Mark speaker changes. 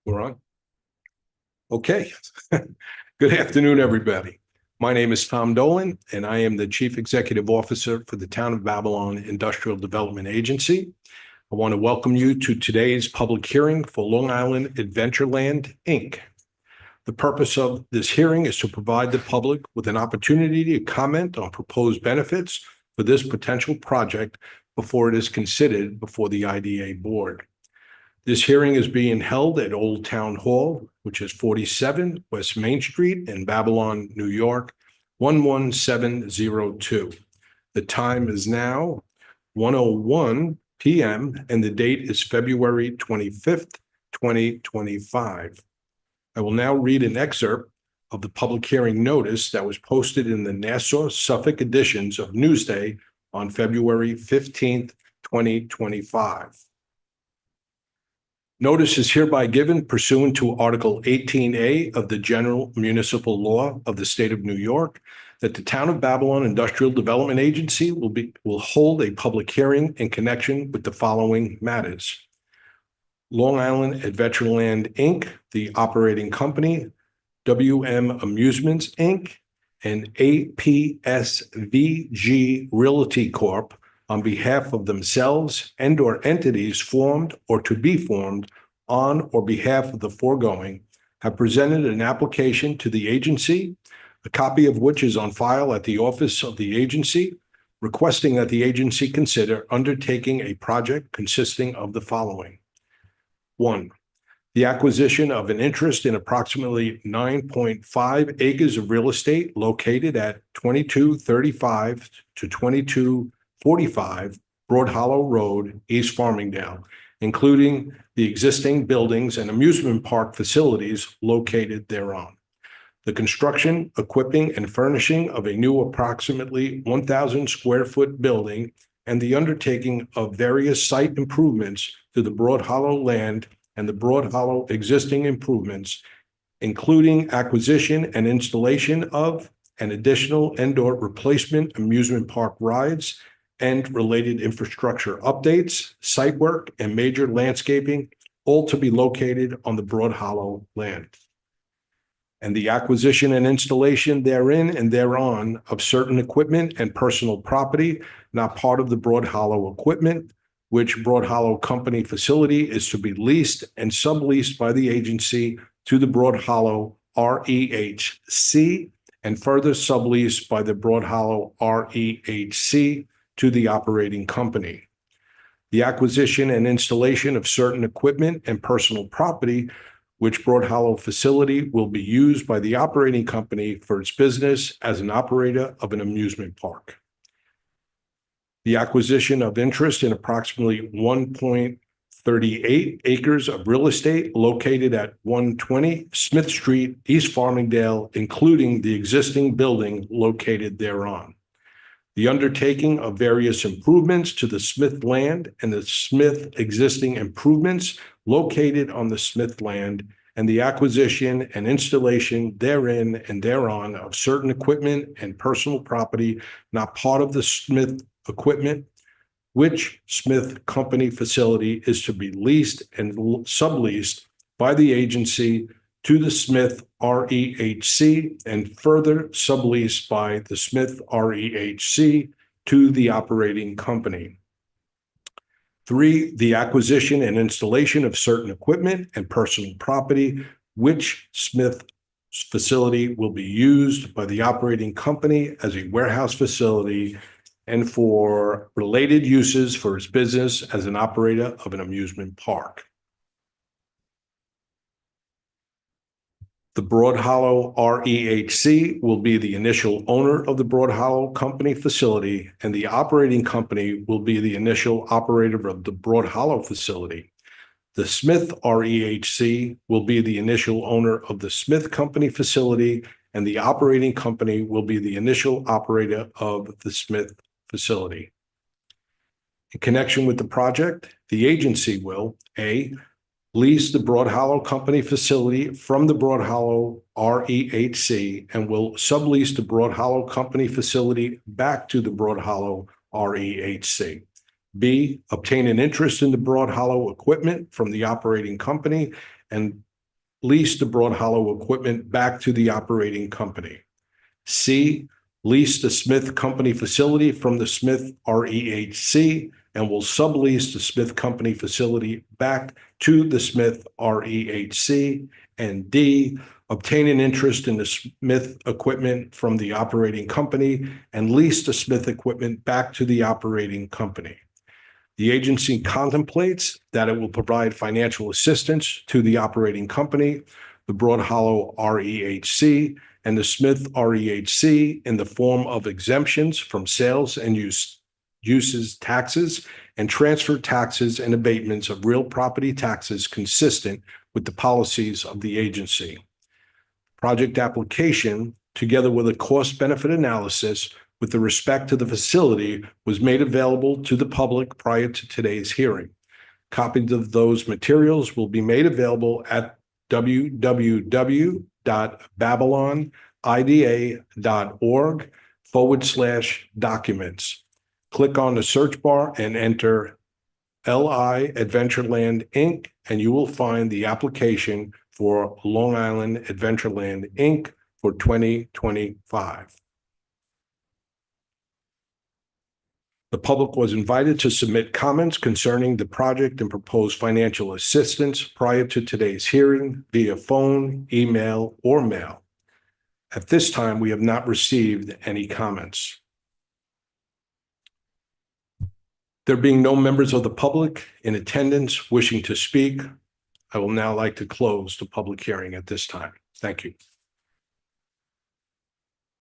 Speaker 1: We're on. Okay. Good afternoon, everybody. My name is Tom Dolan, and I am the Chief Executive Officer for the Town of Babylon Industrial Development Agency. I want to welcome you to today's public hearing for Long Island Adventureland, Inc. The purpose of this hearing is to provide the public with an opportunity to comment on proposed benefits for this potential project before it is considered before the IDA board. This hearing is being held at Old Town Hall, which is 47 West Main Street in Babylon, New York, 11702. The time is now 1:01 p.m. and the date is February 25th, 2025. I will now read an excerpt of the public hearing notice that was posted in the Nassau Suffolk editions of Newsday on February 15th, 2025. Notice is hereby given pursuant to Article 18A of the General Municipal Law of the State of New York that the Town of Babylon Industrial Development Agency will hold a public hearing in connection with the following matters. Long Island Adventureland, Inc., the operating company, WM Amusements, Inc., and APSVG Realty Corp., on behalf of themselves and/or entities formed or to be formed on or behalf of the foregoing, have presented an application to the agency, a copy of which is on file at the office of the agency, requesting that the agency consider undertaking a project consisting of the following. 1. The acquisition of an interest in approximately 9.5 acres of real estate located at 2235 to 2245 Broad Hollow Road, East Farmingdale, including the existing buildings and amusement park facilities located thereon. The construction, equipping, and furnishing of a new approximately 1,000 square foot building and the undertaking of various site improvements to the Broad Hollow land and the Broad Hollow existing improvements, including acquisition and installation of an additional and/or replacement amusement park rides and related infrastructure updates, site work, and major landscaping, all to be located on the Broad Hollow land. And the acquisition and installation therein and thereon of certain equipment and personal property not part of the Broad Hollow equipment, which Broad Hollow Company facility is to be leased and subleased by the agency to the Broad Hollow REHC and further subleased by the Broad Hollow REHC to the operating company. The acquisition and installation of certain equipment and personal property, which Broad Hollow facility will be used by the operating company for its business as an operator of an amusement park. The acquisition of interest in approximately 1.38 acres of real estate located at 120 Smith Street, East Farmingdale, including the existing building located thereon. The undertaking of various improvements to the Smith land and the Smith existing improvements located on the Smith land, and the acquisition and installation therein and thereon of certain equipment and personal property not part of the Smith equipment, which Smith Company facility is to be leased and subleased by the agency to the Smith REHC and further subleased by the Smith REHC to the operating company. 3, the acquisition and installation of certain equipment and personal property, which Smith facility will be used by the operating company as a warehouse facility and for related uses for its business as an operator of an amusement park. The Broad Hollow REHC will be the initial owner of the Broad Hollow Company facility, and the operating company will be the initial operator of the Broad Hollow facility. The Smith REHC will be the initial owner of the Smith Company facility, and the operating company will be the initial operator of the Smith facility. In connection with the project, the agency will A, lease the Broad Hollow Company facility from the Broad Hollow REHC and will sublease the Broad Hollow Company facility back to the Broad Hollow REHC. B, obtain an interest in the Broad Hollow equipment from the operating company and lease the Broad Hollow equipment back to the operating company. C, lease the Smith Company facility from the Smith REHC and will sublease the Smith Company facility back to the Smith REHC. And D, obtain an interest in the Smith equipment from the operating company and lease the Smith equipment back to the operating company. The agency contemplates that it will provide financial assistance to the operating company, the Broad Hollow REHC, and the Smith REHC in the form of exemptions from sales and uses taxes and transfer taxes and abatements of real property taxes consistent with the policies of the agency. Project application, together with a cost-benefit analysis with respect to the facility, was made available to the public prior to today's hearing. Copies of those materials will be made available at www.babylonida.org/documents. Click on the search bar and enter LI Adventureland Inc., and you will find the application for Long Island Adventureland Inc. for 2025. The public was invited to submit comments concerning the project and proposed financial assistance prior to today's hearing via phone, email, or mail. At this time, we have not received any comments. There being no members of the public in attendance wishing to speak, I will now like to close the public hearing at this time. Thank you.